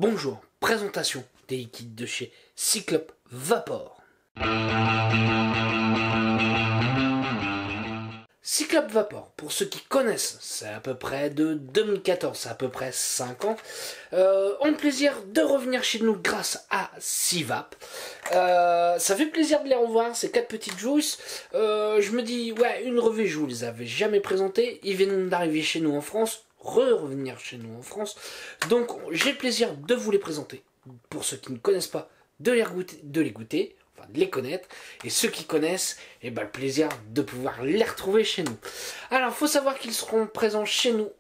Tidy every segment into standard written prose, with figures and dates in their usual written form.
Bonjour, présentation des liquides de chez Cyclope Vapor. Cyclope Vapor, pour ceux qui connaissent, c'est à peu près de 2014, c'est à peu près 5 ans, ont le plaisir de revenir chez nous grâce à Civap. Ça fait plaisir de les revoir, ces 4 petites juices. Je me dis, ouais, une revue, je vous les avais jamais présentées, ils viennent d'arriver chez nous en France, revenir chez nous en France, donc j'ai le plaisir de vous les présenter. Pour ceux qui ne connaissent pas, de les goûter, enfin de les connaître, et ceux qui connaissent, et ben, le plaisir de pouvoir les retrouver chez nous. Alors, il faut savoir qu'ils seront présents chez nous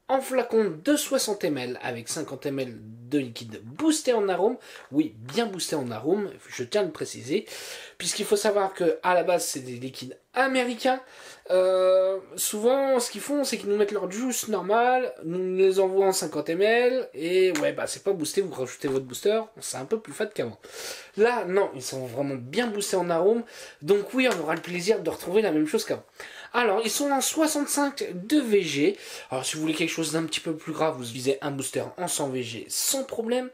en flacon de 60 ml avec 50 ml de liquide boosté en arôme. Oui, bien boosté en arôme, je tiens à le préciser, puisqu'il faut savoir que à la base c'est des liquides américains. Souvent ce qu'ils font c'est qu'ils nous mettent leur juice normale, nous les envoient en 50 ml et ouais bah c'est pas boosté, vous rajoutez votre booster, c'est un peu plus fade qu'avant. Là non, ils sont vraiment bien boostés en arôme, donc oui on aura le plaisir de retrouver la même chose qu'avant. Alors, ils sont en 65 de VG. Alors, si vous voulez quelque chose d'un petit peu plus grave, vous visez un booster en 100 VG sans problème.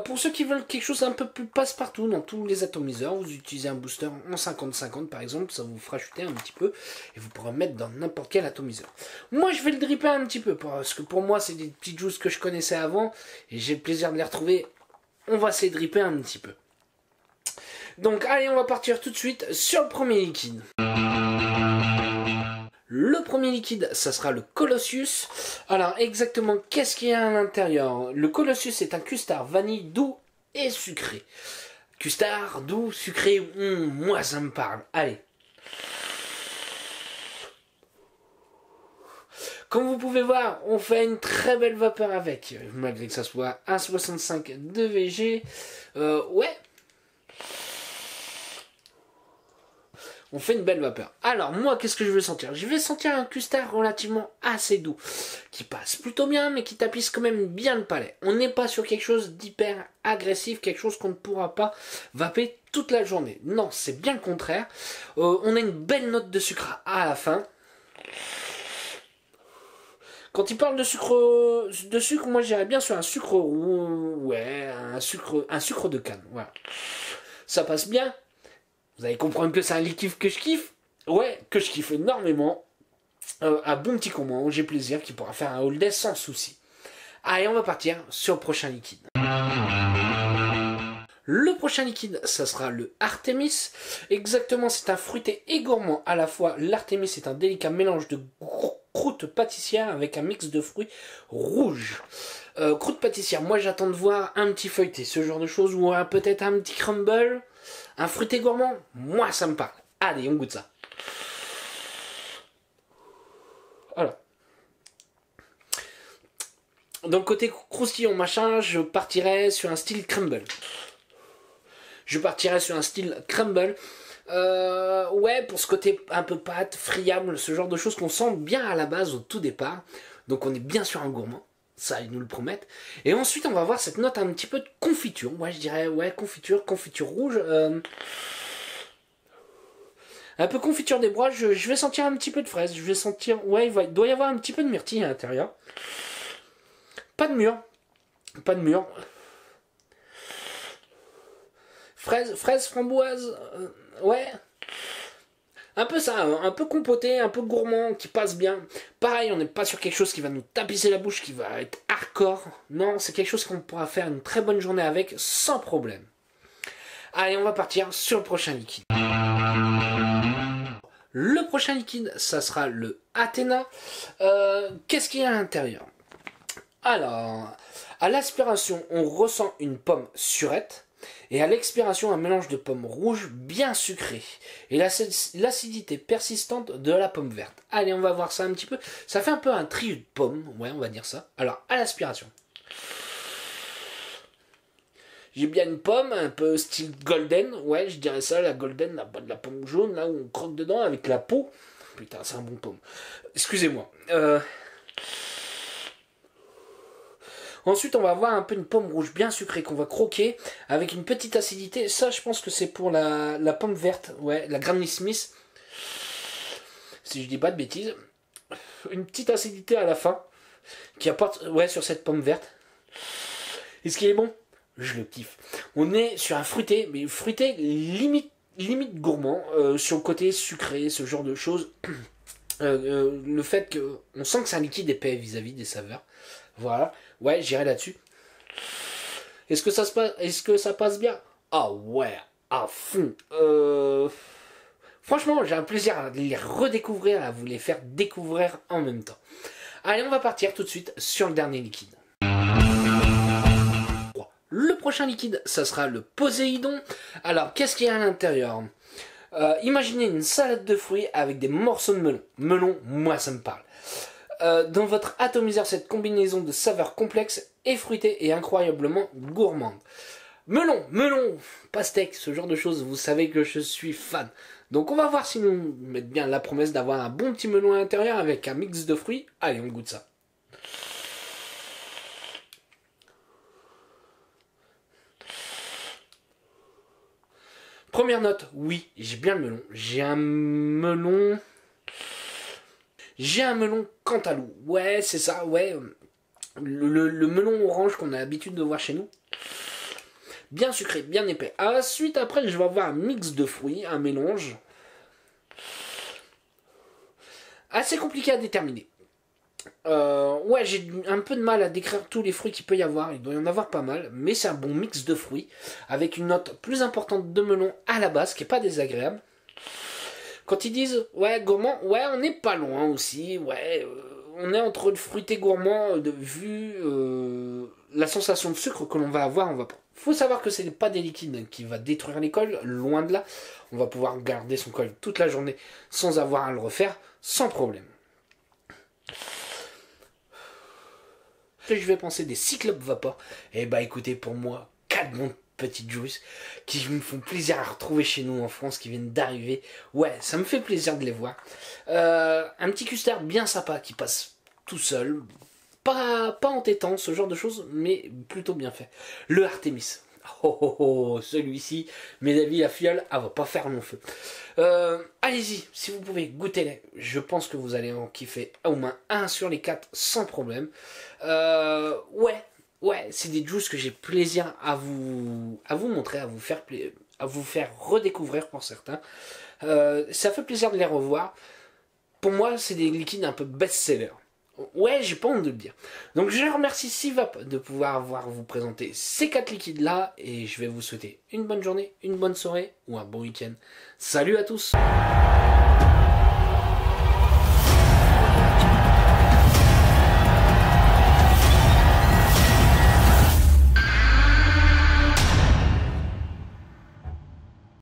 Pour ceux qui veulent quelque chose d'un peu plus passe-partout dans tous les atomiseurs, vous utilisez un booster en 50-50 par exemple, ça vous fera chuter un petit peu et vous pourrez mettre dans n'importe quel atomiseur. Moi, je vais le dripper un petit peu parce que pour moi, c'est des petites juices que je connaissais avant et j'ai le plaisir de les retrouver. On va se les dripper un petit peu. Donc, allez, on va partir tout de suite sur le premier liquide. Le premier liquide, ça sera le Colossus. Alors exactement, qu'est-ce qu'il y a à l'intérieur? Le Colossus est un custard vanille doux et sucré. Custard doux, sucré, moi ça me parle. Allez. Comme vous pouvez voir, on fait une très belle vapeur avec, malgré que ça soit 1,65 de VG. Ouais. On fait une belle vapeur. Alors, moi, qu'est-ce que je vais sentir? Je vais sentir un custard relativement assez doux, qui passe plutôt bien, mais qui tapisse quand même bien le palais. On n'est pas sur quelque chose d'hyper agressif, quelque chose qu'on ne pourra pas vaper toute la journée. Non, c'est bien le contraire. On a une belle note de sucre à la fin. Quand il parle de sucre, moi j'irais bien sur un sucre roux, ouais, un sucre de canne, voilà. Ça passe bien. Vous allez comprendre que c'est un liquide que je kiffe. Ouais, que je kiffe énormément. Un bon petit comment, j'ai plaisir, qui pourra faire un hold day sans souci. Allez, on va partir sur le prochain liquide. Le prochain liquide, ça sera le Artemis. Exactement, c'est un fruité et gourmand à la fois. L'Artemis est un délicat mélange de croûte pâtissière avec un mix de fruits rouges. Croûte pâtissière, moi j'attends de voir un petit feuilleté, ce genre de choses, ou peut-être un petit crumble. Un fruité gourmand, moi ça me parle. Allez, on goûte ça. Voilà. Donc côté croustillant machin, je partirais sur un style crumble. Ouais, pour ce côté un peu pâte, friable, ce genre de choses qu'on sent bien à la base au tout départ. Donc on est bien sur un gourmand. Ça, ils nous le promettent. Et ensuite, on va voir cette note un petit peu de confiture. Moi, je dirais, ouais, confiture rouge. Un peu confiture des broches. Je vais sentir un petit peu de fraise. Je vais sentir, ouais, il doit y avoir un petit peu de myrtille à l'intérieur. Pas de mûre. Fraise, framboise, ouais. Un peu ça, un peu compoté, un peu gourmand, qui passe bien. Pareil, on n'est pas sur quelque chose qui va nous tapisser la bouche, qui va être hardcore. Non, c'est quelque chose qu'on pourra faire une très bonne journée avec, sans problème. Allez, on va partir sur le prochain liquide. Le prochain liquide, ça sera le Athena. Qu'est-ce qu'il y a à l'intérieur? Alors, à l'aspiration, on ressent une pomme surette. Et à l'expiration, un mélange de pommes rouges bien sucrées. Et l'acidité persistante de la pomme verte. Allez, on va voir ça un petit peu. Ça fait un peu un trio de pommes. Ouais, on va dire ça. Alors, à l'aspiration. J'ai bien une pomme, un peu style golden. Ouais, je dirais ça, la golden, la pomme jaune, là où on croque dedans avec la peau. Putain, c'est un bon pomme. Excusez-moi. Ensuite, on va avoir un peu une pomme rouge bien sucrée qu'on va croquer avec une petite acidité. Ça, je pense que c'est pour la pomme verte, ouais, la Granny Smith. Si je dis pas de bêtises. Une petite acidité à la fin qui apporte, ouais, sur cette pomme verte. Est-ce qu'il est bon? Je le kiffe. On est sur un fruité, mais fruité limite gourmand, sur le côté sucré, ce genre de choses. Le fait que on sent que c'est un liquide épais vis-à-vis des saveurs. Voilà. Ouais, j'irai là-dessus. Est-ce que ça passe bien? Ah ouais, à fond. Franchement, j'ai un plaisir à les redécouvrir, à vous les faire découvrir en même temps. Allez, on va partir tout de suite sur le dernier liquide. Le prochain liquide, ça sera le Poséidon. Alors, qu'est-ce qu'il y a à l'intérieur? Imaginez une salade de fruits avec des morceaux de melon. Melon, moi ça me parle. Dans votre atomiseur, cette combinaison de saveurs complexes et fruitées et incroyablement gourmandes. Melon, pastèque, ce genre de choses, vous savez que je suis fan. Donc on va voir si nous mettons bien la promesse d'avoir un bon petit melon à l'intérieur avec un mix de fruits. Allez, on goûte ça. Première note, oui, j'ai bien le melon. J'ai un melon cantalou. Ouais, c'est ça, ouais. Le melon orange qu'on a l'habitude de voir chez nous. Bien sucré, bien épais. Ensuite, après, je vais avoir un mix de fruits, un mélange. Assez compliqué à déterminer. Ouais, j'ai un peu de mal à décrire tous les fruits qu'il peut y avoir. Il doit y en avoir pas mal. Mais c'est un bon mix de fruits. Avec une note plus importante de melon à la base, qui n'est pas désagréable. Quand ils disent, ouais, gourmand, ouais, on n'est pas loin aussi. Ouais, on est entre le fruité gourmand, vu la sensation de sucre que l'on va avoir en vapeur. Faut savoir que ce n'est pas des liquides qui va détruire les cols, loin de là. On va pouvoir garder son col toute la journée sans avoir à le refaire, sans problème. Je vais penser des Cyclope Vapor. Et bah écoutez, pour moi, 4 bons petites juices qui me font plaisir à retrouver chez nous en France, qui viennent d'arriver. Ouais, ça me fait plaisir de les voir. Un petit custard bien sympa qui passe tout seul. Pas entêtant, ce genre de choses, mais plutôt bien fait. Le Artemis. Celui-ci, mes amis, la fiole, elle va pas faire long feu. Allez-y, si vous pouvez, goûtez-les. Je pense que vous allez en kiffer au moins un sur les 4 sans problème. Ouais, c'est des juices que j'ai plaisir à vous montrer, à vous faire redécouvrir pour certains. Ça fait plaisir de les revoir. Pour moi, c'est des liquides un peu best-seller. Ouais, j'ai pas honte de le dire. Donc je remercie Sivap de pouvoir vous présenter ces 4 liquides là et je vais vous souhaiter une bonne journée, une bonne soirée ou un bon week-end. Salut à tous!